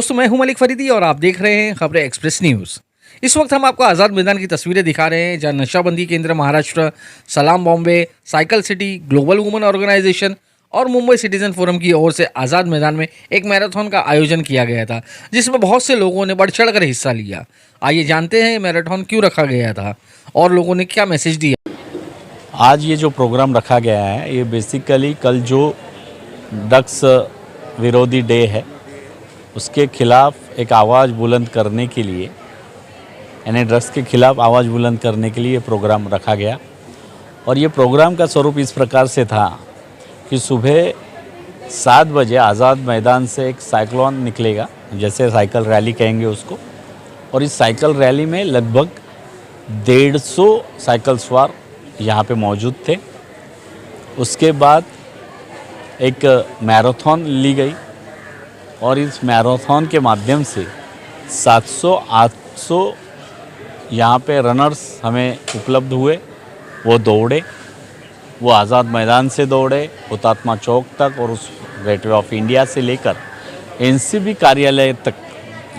दोस्तों, मैं हूं मलिक फरीदी और आप देख रहे हैं खबरें एक्सप्रेस न्यूज़। इस वक्त हम आपको आज़ाद मैदान की तस्वीरें दिखा रहे हैं, जहां नशाबंदी Kendra Maharashtra, Salaam Bombay, cycle city, global women organization और मुंबई सिटीजन फोरम की ओर से आज़ाद मैदान में एक मैराथन का आयोजन किया गया था, जिसमें बहुत से लोगों ने बढ़ चढ़ कर हिस्सा लिया। आइए जानते हैं ये मैराथन क्यों रखा गया था और लोगों ने क्या मैसेज दिया। आज ये जो प्रोग्राम रखा गया है, ये बेसिकली कल जो ड्रग्स विरोधी डे है उसके खिलाफ एक आवाज़ बुलंद करने के लिए, यानी ड्रग्स के खिलाफ आवाज़ बुलंद करने के लिए ये प्रोग्राम रखा गया। और ये प्रोग्राम का स्वरूप इस प्रकार से था कि सुबह 7 बजे आज़ाद मैदान से एक साइक्लोन निकलेगा, जैसे साइकिल रैली कहेंगे उसको। और इस साइकिल रैली में लगभग 150 साइकिल सवार यहाँ पे मौजूद थे। उसके बाद एक मैराथन ली गई और इस मैराथन के माध्यम से 700-800 यहाँ पे रनर्स हमें उपलब्ध हुए। वो दौड़े, वो आज़ाद मैदान से दौड़े हुतात्मा चौक तक और उस गेटवे ऑफ इंडिया से लेकर एनसीबी कार्यालय तक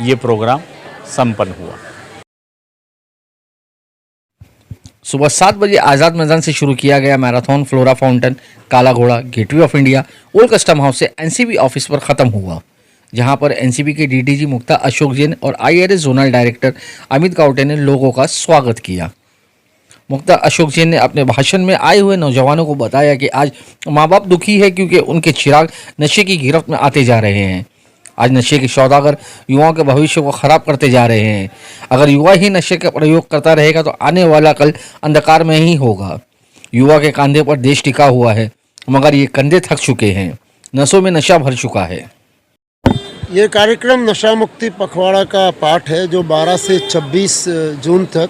ये प्रोग्राम संपन्न हुआ। सुबह 7 बजे आज़ाद मैदान से शुरू किया गया मैराथन फ्लोरा फाउंटेन, काला घोड़ा, gateway of India, old custom house से एनसीबी ऑफिस पर ख़त्म हुआ, जहां पर एनसीबी के डीडीजी मुक्ता अशोक जैन और आईआरएस जोनल डायरेक्टर अमित कावटे ने लोगों का स्वागत किया। मुक्ता अशोक जैन ने अपने भाषण में आए हुए नौजवानों को बताया कि आज माँ बाप दुखी है क्योंकि उनके चिराग नशे की गिरफ्त में आते जा रहे हैं। आज नशे के सौदागर युवाओं के भविष्य को खराब करते जा रहे हैं। अगर युवा ही नशे का प्रयोग करता रहेगा तो आने वाला कल अंधकार में ही होगा। युवा के कंधे पर देश टिका हुआ है, मगर ये कंधे थक चुके हैं, नसों में नशा भर चुका है। ये कार्यक्रम नशा मुक्ति पखवाड़ा का पार्ट है, जो 12 से 26 जून तक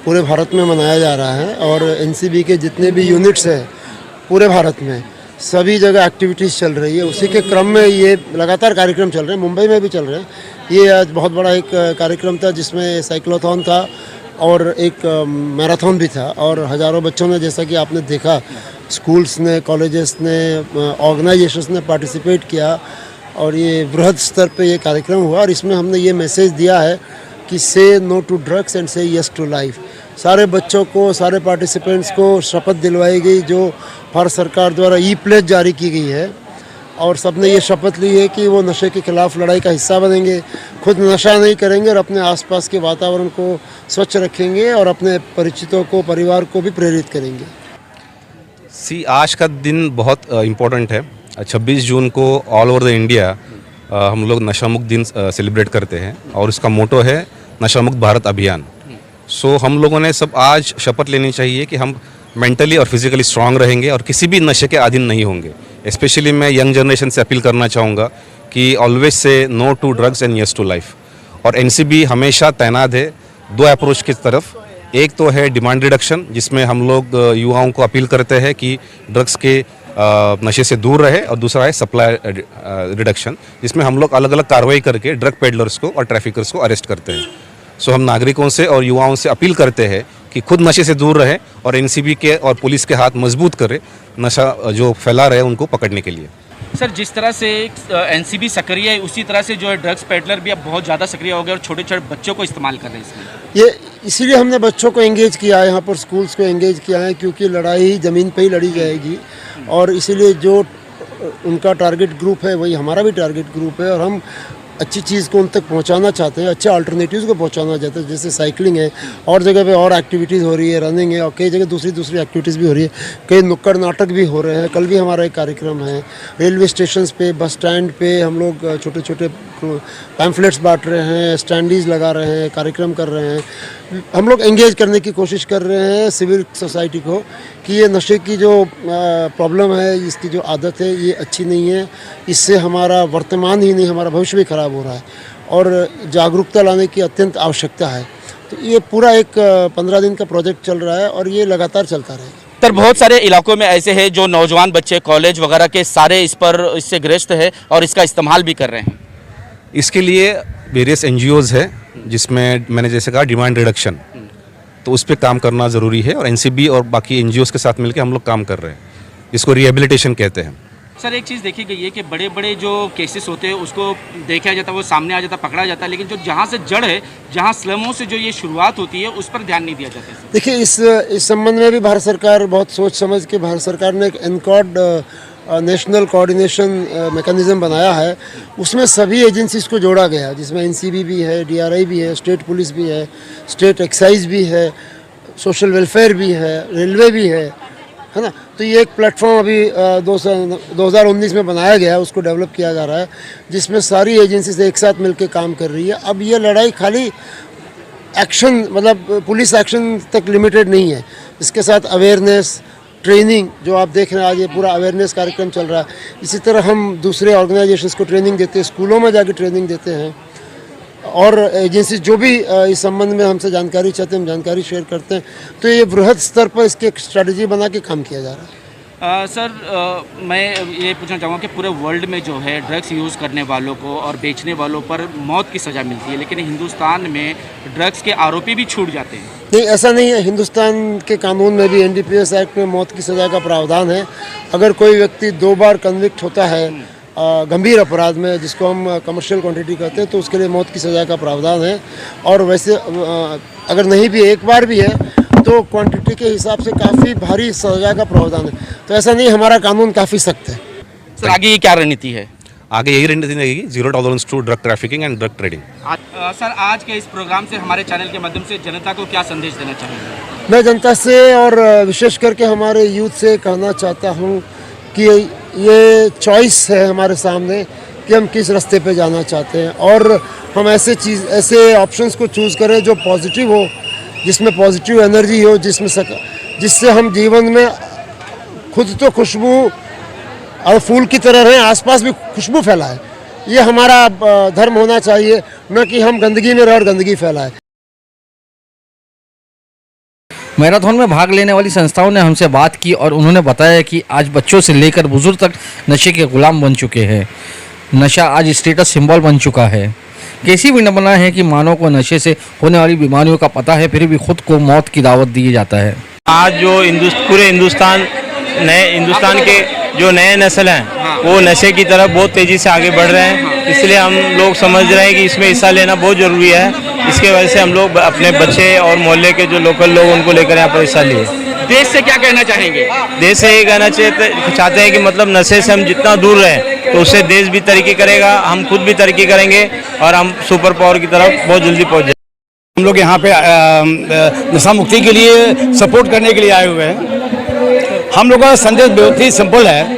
पूरे भारत में मनाया जा रहा है। और एनसीबी के जितने भी यूनिट्स हैं पूरे भारत में सभी जगह एक्टिविटीज़ चल रही है। उसी के क्रम में ये लगातार कार्यक्रम चल रहे हैं, मुंबई में भी चल रहे हैं। ये आज बहुत बड़ा एक कार्यक्रम था जिसमें साइक्लोथॉन था और एक मैराथन भी था। और हज़ारों बच्चों ने, जैसा कि आपने देखा, स्कूल्स ने, कॉलेजेस ने, ऑर्गेनाइजेशंस ने पार्टिसिपेट किया और ये बृहद स्तर पे ये कार्यक्रम हुआ। और इसमें हमने ये मैसेज दिया है कि से नो टू ड्रग्स एंड से यस टू लाइफ। सारे बच्चों को, सारे पार्टिसिपेंट्स को शपथ दिलवाई गई जो भारत सरकार द्वारा ई प्लेज जारी की गई है। और सबने ये शपथ ली है कि वो नशे के खिलाफ लड़ाई का हिस्सा बनेंगे, खुद नशा नहीं करेंगे और अपने आसपास के वातावरण को स्वच्छ रखेंगे और अपने परिचितों को, परिवार को भी प्रेरित करेंगे। आज का दिन बहुत इम्पोर्टेंट है। 26 जून को ऑल ओवर द इंडिया हम लोग नशा मुक्त दिन सेलिब्रेट करते हैं और इसका मोटो है नशा मुक्त भारत अभियान। सो हम लोगों ने सब आज शपथ लेनी चाहिए कि हम मेंटली और फिजिकली स्ट्रांग रहेंगे और किसी भी नशे के अधीन नहीं होंगे। स्पेशली मैं यंग जनरेशन से अपील करना चाहूँगा कि always say no to drugs and yes to life. और एनसीबी हमेशा तैनात है 2 अप्रोच की तरफ। एक तो है डिमांड रिडक्शन, जिसमें हम लोग युवाओं को अपील करते हैं कि ड्रग्स के नशे से दूर रहे, और दूसरा है सप्लाई रिडक्शन, जिसमें हम लोग अलग अलग कार्रवाई करके ड्रग पेडलर्स को और ट्रैफिकर्स को अरेस्ट करते हैं। सो हम नागरिकों से और युवाओं से अपील करते हैं कि खुद नशे से दूर रहे और एनसीबी के और पुलिस के हाथ मजबूत करे नशा जो फैला रहे उनको पकड़ने के लिए। सर, जिस तरह से एनसीबी सक्रिय है, उसी तरह से जो है ड्रग्स पेडलर भी अब बहुत ज़्यादा सक्रिय हो गए और छोटे छोटे बच्चों को इस्तेमाल कर रहे हैं इसमें। ये इसीलिए हमने बच्चों को एंगेज किया है, यहाँ पर स्कूल्स को एंगेज किया है, क्योंकि लड़ाई ज़मीन पे ही लड़ी जाएगी। और इसीलिए जो उनका टारगेट ग्रुप है वही हमारा भी टारगेट ग्रुप है। और हम अच्छी चीज़ को उन तक पहुंचाना चाहते हैं, अच्छे अल्टरनेटिव्स को पहुंचाना चाहते हैं। जैसे साइकिलिंग है, और जगह पे और एक्टिविटीज़ हो रही है, रनिंग है, और कई जगह दूसरी एक्टिविटीज़ भी हो रही है। कई नुक्कड़ नाटक भी हो रहे हैं। कल भी हमारा एक कार्यक्रम है। रेलवे स्टेशंस पे, बस स्टैंड पे हम लोग छोटे छोटे पैम्फलेट्स बांट रहे हैं, स्टैंडीज़ लगा रहे हैं, कार्यक्रम कर रहे हैं। हम लोग एंगेज करने की कोशिश कर रहे हैं सिविल सोसाइटी को कि ये नशे की जो प्रॉब्लम है, इसकी जो आदत है, ये अच्छी नहीं है। इससे हमारा वर्तमान ही नहीं, हमारा भविष्य भी खराब हो रहा है और जागरूकता लाने की अत्यंत आवश्यकता है। तो ये पूरा एक 15 दिन का प्रोजेक्ट चल रहा है और ये लगातार चलता रहेगा। सर, बहुत सारे इलाकों में ऐसे हैं जो नौजवान बच्चे, कॉलेज वगैरह के सारे इससे ग्रस्त है और इसका इस्तेमाल भी कर रहे हैं। इसके लिए वेरियस एनजीओज़ है, जिसमें मैंने जैसे कहा डिमांड रिडक्शन, तो उस पर काम करना ज़रूरी है। और एनसीबी और बाकी एनजीओज़ के साथ मिलकर हम लोग काम कर रहे हैं, जिसको रिहेबिलिटेशन कहते हैं। सर एक चीज़ देखी गई है कि बड़े बड़े जो केसेस होते हैं उसको देखा जाता है, वो सामने आ जाता, पकड़ा जाता है, लेकिन जो जहाँ से जड़ है, जहाँ स्लमों से जो ये शुरुआत होती है उस पर ध्यान नहीं दिया जाता है। देखिए इस संबंध में भी भारत सरकार बहुत सोच समझ के भारत सरकार ने एक एनकॉर्ड नेशनल कोऑर्डिनेशन मैकेनिज्म बनाया है। उसमें सभी एजेंसीज को जोड़ा गया है, जिसमें एनसीबी भी है, डीआरआई भी है, स्टेट पुलिस भी है, स्टेट एक्साइज भी है, सोशल वेलफेयर भी है, रेलवे भी है ना। तो ये एक प्लेटफॉर्म अभी 2019 में बनाया गया है, उसको डेवलप किया जा रहा है, जिसमें सारी एजेंसीज एक साथ मिलकर काम कर रही है। अब ये लड़ाई खाली एक्शन मतलब पुलिस एक्शन तक लिमिटेड नहीं है, इसके साथ अवेयरनेस, ट्रेनिंग, जो आप देख रहे हैं आज ये पूरा अवेयरनेस कार्यक्रम चल रहा है। इसी तरह हम दूसरे ऑर्गेनाइजेशंस को ट्रेनिंग देते हैं, स्कूलों में जाके ट्रेनिंग देते हैं, और एजेंसी जो भी इस संबंध में हमसे जानकारी चाहते हैं हम जानकारी शेयर करते हैं। तो ये बृहद स्तर पर इसकी एक स्ट्रेटजी बना के काम किया जा रहा है। मैं ये पूछना चाहूँगा कि पूरे वर्ल्ड में जो है ड्रग्स यूज़ करने वालों को और बेचने वालों पर मौत की सज़ा मिलती है, लेकिन हिंदुस्तान में ड्रग्स के आरोपी भी छूट जाते हैं। नहीं, ऐसा नहीं है। हिंदुस्तान के कानून में भी एनडीपीएस एक्ट में मौत की सज़ा का प्रावधान है। अगर कोई व्यक्ति 2 बार कन्विक्ट होता है गंभीर अपराध में, जिसको हम कमर्शियल क्वांटिटी कहते हैं, तो उसके लिए मौत की सज़ा का प्रावधान है। और वैसे अगर नहीं भी एक बार भी है तो क्वांटिटी के हिसाब से काफ़ी भारी सज़ा का प्रावधान है। तो ऐसा नहीं, हमारा कानून काफ़ी सख्त है। सर आगे ये क्या रणनीति है? आगे यही रणनीति रहेगी, 0 tolerance to drug trafficking and drug trading. Sir आज के इस प्रोग्राम से हमारे चैनल के माध्यम से जनता को क्या संदेश देना चाहेंगे? मैं जनता से और विशेष करके हमारे यूथ से कहना चाहता हूँ कि ये चॉइस है हमारे सामने कि हम किस रास्ते पे जाना चाहते हैं, और हम ऐसे ऑप्शंस को चूज़ करें जो पॉजिटिव हो, जिसमें पॉजिटिव एनर्जी हो, जिससे हम जीवन में खुद तो खुशबू और फूल की तरह रहें, आसपास भी खुशबू फैलाएं। ये हमारा धर्म होना चाहिए, न कि हम गंदगी में रहें और गंदगी फैलाएं। मैराथन में भाग लेने वाली संस्थाओं ने हमसे बात की और उन्होंने बताया कि आज बच्चों से लेकर बुजुर्ग तक नशे के गुलाम बन चुके हैं। नशा आज स्टेटस सिंबल बन चुका है। कैसी विडंबना है कि मानव को नशे से होने वाली बीमारियों का पता है, फिर भी खुद को मौत की दावत दी जाता है। आज जो पूरे हिंदुस्तान के जो नए नस्ल हैं वो नशे की तरफ बहुत तेज़ी से आगे बढ़ रहे हैं, इसलिए हम लोग समझ रहे हैं कि इसमें हिस्सा लेना बहुत ज़रूरी है। इसके वजह से हम लोग अपने बच्चे और मोहल्ले के जो लोकल लोग उनको लेकर यहाँ पर हिस्सा लिए। देश से क्या कहना चाहेंगे? देश से ये कहना चाहते हैं कि मतलब नशे से हम जितना दूर रहें तो उससे देश भी तरक्की करेगा, हम खुद भी तरक्की करेंगे और हम सुपर पावर की तरफ बहुत जल्दी पहुँच जाएंगे। हम लोग यहाँ पे नशा मुक्ति के लिए सपोर्ट करने के लिए आए हुए हैं। हम लोगों का संदेश बहुत ही सिंपल है,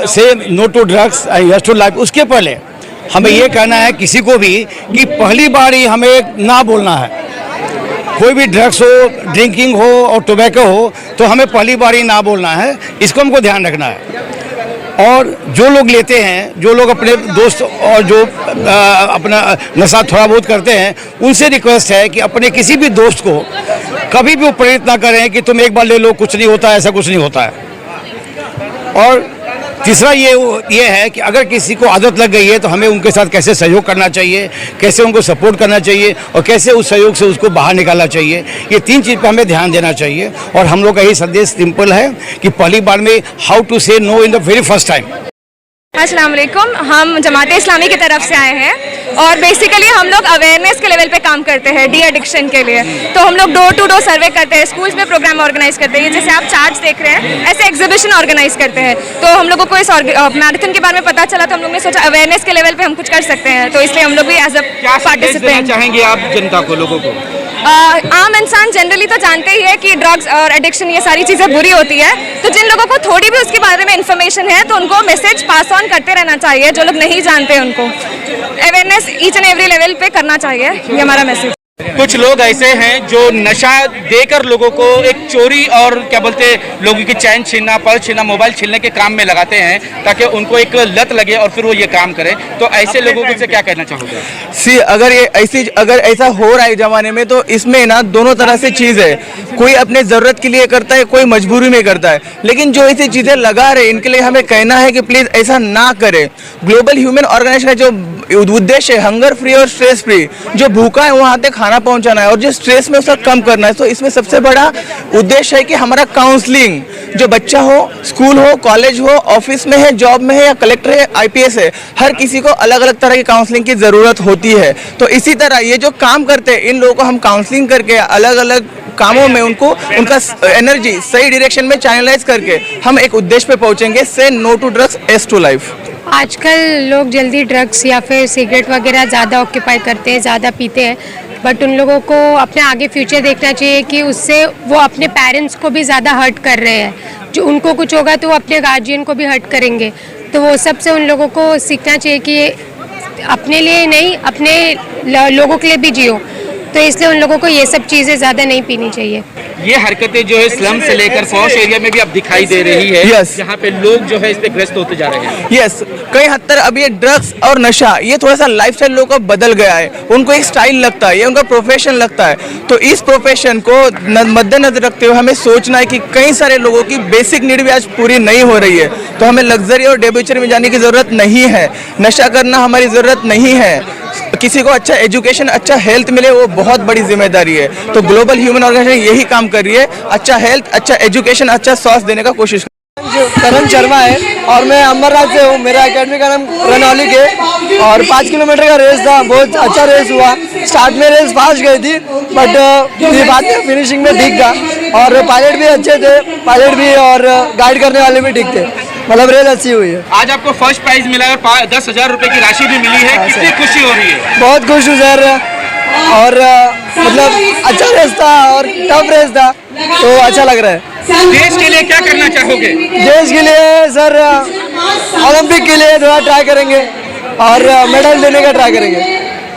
say no to drugs yes to life. उसके पहले हमें ये कहना है किसी को भी कि पहली बार ही हमें ना बोलना है। कोई भी ड्रग्स हो, ड्रिंकिंग हो और टोबैको हो तो हमें पहली बार ही ना बोलना है, इसको हमको ध्यान रखना है। और जो लोग लेते हैं, जो लोग अपने दोस्त और जो अपना नशा थोड़ा बहुत करते हैं, उनसे रिक्वेस्ट है कि अपने किसी भी दोस्त को कभी भी प्रेरित ना करें कि तुम एक बार ले लो, कुछ नहीं होता, ऐसा कुछ नहीं होता है। और तीसरा ये है कि अगर किसी को आदत लग गई है तो हमें उनके साथ कैसे सहयोग करना चाहिए, कैसे उनको सपोर्ट करना चाहिए और कैसे उस सहयोग से उसको बाहर निकालना चाहिए। ये 3 चीज़ पर हमें ध्यान देना चाहिए। और हम लोग का यही संदेश सिंपल है कि पहली बार में हाउ टू से no in the very first time. अस्सलाम वालेकुम, हम जमात इस्लामी की तरफ से आए हैं और बेसिकली हम लोग अवेयरनेस के लेवल पे काम करते हैं डी एडिक्शन के लिए। तो हम लोग डोर टू डोर सर्वे करते हैं, स्कूल्स में प्रोग्राम ऑर्गेनाइज करते हैं, जैसे आप चार्ट्स देख रहे हैं ऐसे एग्जीबिशन ऑर्गेनाइज करते हैं। तो हम लोगों को इस मैराथन के बारे में पता चला तो हम लोग ने सोचा अवेयरनेस के लेवल पे हम कुछ कर सकते हैं, तो इसलिए हम लोग भी एज अ पार्टिसिपेंट। चाहेंगे आप जनता को, लोगों को? आम इंसान जनरली तो जानते ही है कि ड्रग्स और एडिक्शन ये सारी चीज़ें बुरी होती है, तो जिन लोगों को थोड़ी भी उसके बारे में इन्फॉर्मेशन है तो उनको मैसेज पास ऑन करते रहना चाहिए। जो लोग नहीं जानते उनको awareness each and every level पे करना चाहिए, ये हमारा मैसेज। कुछ लोग ऐसे हैं जो नशा देकर लोगों को एक चोरी और क्या बोलते हैं लोगों की चैन छीनना, पर्स छीनना, मोबाइल छीनने के काम में लगाते हैं ताकि उनको एक लत लगे और फिर वो ये काम करें। तो ऐसे लोगों को से क्या कहना चाहोगे? अगर ऐसा हो रहा है जमाने में तो इसमें ना दोनों तरह से चीज़ है। कोई अपने ज़रूरत के लिए करता है, कोई मजबूरी में करता है, लेकिन जो ऐसी चीज़ें लगा रहे इनके लिए हमें कहना है कि प्लीज़ ऐसा ना करें। ग्लोबल ह्यूमन ऑर्गेनाइजेशन का जो उद्देश्य है हंगर फ्री और स्ट्रेस फ्री, जो भूखा है वहाँ तक खाना पहुँचाना है और जो स्ट्रेस में उसका कम करना है। तो इसमें सबसे बड़ा उद्देश्य है कि हमारा काउंसलिंग, जो बच्चा हो, स्कूल हो, कॉलेज हो, ऑफिस में है, जॉब में है या कलेक्टर है, IPS है, हर किसी को अलग अलग तरह की काउंसलिंग की ज़रूरत होती है। तो इसी तरह ये जो काम करते हैं इन लोगों को हम काउंसलिंग करके अलग अलग कामों में उनको उनका एनर्जी सही डायरेक्शन में चैनलाइज करके हम एक उद्देश्य पे पहुंचेंगे, say no to drugs, yes to life. आजकल लोग जल्दी ड्रग्स या फिर सिगरेट वगैरह ज़्यादा ऑक्यूपाई करते हैं, ज़्यादा पीते हैं, बट उन लोगों को अपने आगे फ्यूचर देखना चाहिए कि उससे वो अपने पेरेंट्स को भी ज़्यादा हर्ट कर रहे हैं। जो उनको कुछ होगा तो वो अपने गार्जियन को भी हर्ट करेंगे। तो वो सब से उन लोगों को सीखना चाहिए कि अपने लिए नहीं, अपने लोगों के लिए भी जियो। तो इसलिए उन लोगों को ये सब चीज़ें ज़्यादा नहीं पीनी चाहिए। ये हरकतें जो है स्लम से लेकर पॉश एरिया में भी अब दिखाई दे रही है, Yes. जहाँ पे लोग जो है इस पे ग्रस्त होते जा रहे हैं। यस, कई हद तक अब ये ड्रग्स और नशा ये थोड़ा सा लाइफस्टाइल लोगों का बदल गया है। उनको एक स्टाइल लगता है, ये उनका प्रोफेशन लगता है। तो इस प्रोफेशन को मद्देनजर रखते हुए हमें सोचना है कि कई सारे लोगों की बेसिक नीड भी आज पूरी नहीं हो रही है। तो हमें लग्जरी और डेब्यूचरी में जाने की ज़रूरत नहीं है, नशा करना हमारी ज़रूरत नहीं है। किसी को अच्छा एजुकेशन, अच्छा हेल्थ मिले, वो बहुत बड़ी जिम्मेदारी है। तो ग्लोबल ह्यूमन ऑर्गेनाइजेशन यही काम कर रही है, अच्छा हेल्थ, अच्छा एजुकेशन, अच्छा स्वास्थ्य देने का कोशिश। करण शर्मा है और मैं अमरनाथ से हूँ। मेरा एकेडमी का नाम रनौली के और 5 किलोमीटर का रेस था, बहुत अच्छा रेस हुआ। स्टार्ट में रेस फास्ट गई थी बट बाद में फिनिशिंग में ठीक था और पायलट भी अच्छे थे, पायलट भी और गाइड करने वाले भी ठीक थे, मतलब रेस अच्छी हुई है। आज आपको फर्स्ट प्राइज मिला और 10,000 रुपए की राशि भी मिली है, कितनी खुशी हो रही है? बहुत खुश हूँ सर, और मतलब अच्छा रेस था और टफ रेस था, तो अच्छा लग रहा है। देश के लिए क्या करना चाहोगे? देश के लिए सर ओलंपिक के लिए थोड़ा ट्राई करेंगे और मेडल देने का ट्राई करेंगे।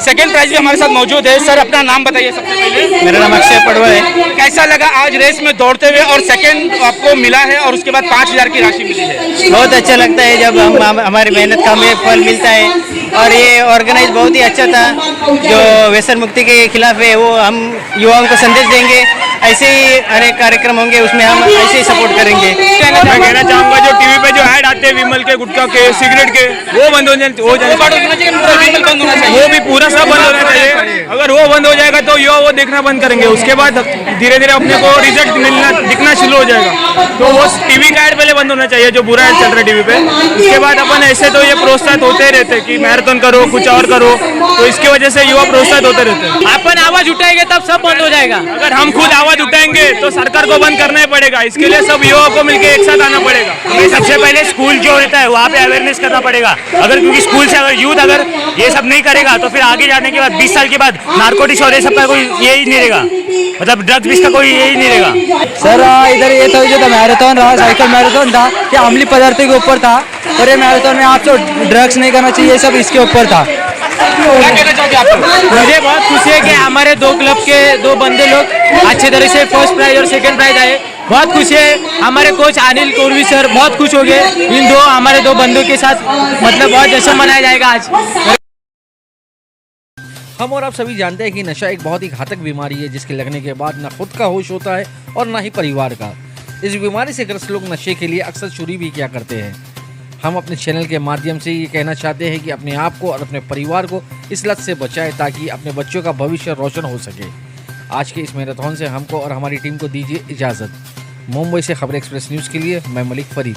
सेकंड प्राइज भी हमारे साथ मौजूद है। सर अपना नाम बताइए सबसे पहले। मेरा नाम अक्षय पड़वा है। कैसा लगा आज रेस में दौड़ते हुए और सेकंड आपको मिला है और उसके बाद 5,000 की राशि मिली है? बहुत अच्छा लगता है जब हम हमारी मेहनत का हमें फल मिलता है और ये ऑर्गेनाइज बहुत ही अच्छा था। जो व्यसन मुक्ति के खिलाफ है वो हम युवाओं को संदेश देंगे, ऐसे ही अनेक कार्यक्रम होंगे उसमें हम ऐसे ही सपोर्ट करेंगे। मैं कहना चाहूँगा जो टीवी पे जो ऐड आते हैं विमल के, गुटखा के, सिगरेट के, वो बंद हो जाए, वो भी पूरा सब बंद होना चाहिए। अगर वो बंद हो जाएगा तो युवा वो देखना बंद करेंगे, उसके बाद धीरे धीरे अपने को रिजल्ट मिलना दिखना शुरू हो जाएगा। तो वो टीवी का ऐड पहले बंद होना चाहिए जो बुरा ऐड चल रहा है टीवी पे। उसके बाद अपन ऐसे तो ये प्रोत्साहित होते ही रहते कि मैराथन करो, कुछ और करो, तो इसकी वजह से युवा प्रोत्साहित होते रहते हैं। अपन आवाज उठाएंगे तब सब बंद हो जाएगा। अगर हम खुद आवाज उठाएंगे तो सरकार को बंद करना ही पड़ेगा। इसके लिए सब युवाओं को मिलकर एक साथ आना पड़ेगा। हमें सबसे पहले स्कूल जो रहता है वहाँ पे अवेयरनेस करना पड़ेगा। अगर क्योंकि स्कूल से अगर यूथ अगर ये सब नहीं करेगा तो फिर आगे जाने के बाद 20 साल के बाद नारकोटिक्स और ये सब का कोई यही नहीं रहेगा, मतलब ड्रग्स का कोई यही नहीं रहेगा। सर इधर ये था जो था मैराथन रहा, साइकिल मैराथन था कि अम्लीय पदार्थों के ऊपर था, और ये मैराथन में आपको ड्रग्स नहीं करना चाहिए, सब इसके ऊपर था। मुझे बहुत खुशी है कि हमारे दो क्लब के दो बंदे लोग अच्छे तरह से फर्स्ट प्राइज और सेकंड प्राइज आए। बहुत खुशी है। हमारे कोच अनिल कोरवी सर बहुत खुश हो गए इन हमारे दो बंदों के साथ, मतलब बहुत जश्न मनाया जाएगा आज। हम और आप सभी जानते हैं कि नशा एक बहुत ही घातक बीमारी है जिसके लगने के बाद ना खुद का होश होता है और ना ही परिवार का। इस बीमारी से ग्रस्त लोग नशे के लिए अक्सर चोरी भी किया करते हैं। हम अपने चैनल के माध्यम से ये कहना चाहते हैं कि अपने आप को और अपने परिवार को इस लत से बचाएं ताकि अपने बच्चों का भविष्य रोशन हो सके। आज के इस मैराथन से हमको और हमारी टीम को दीजिए इजाज़त। मुंबई से खबर एक्सप्रेस न्यूज़ के लिए मैं मलिक फरीद।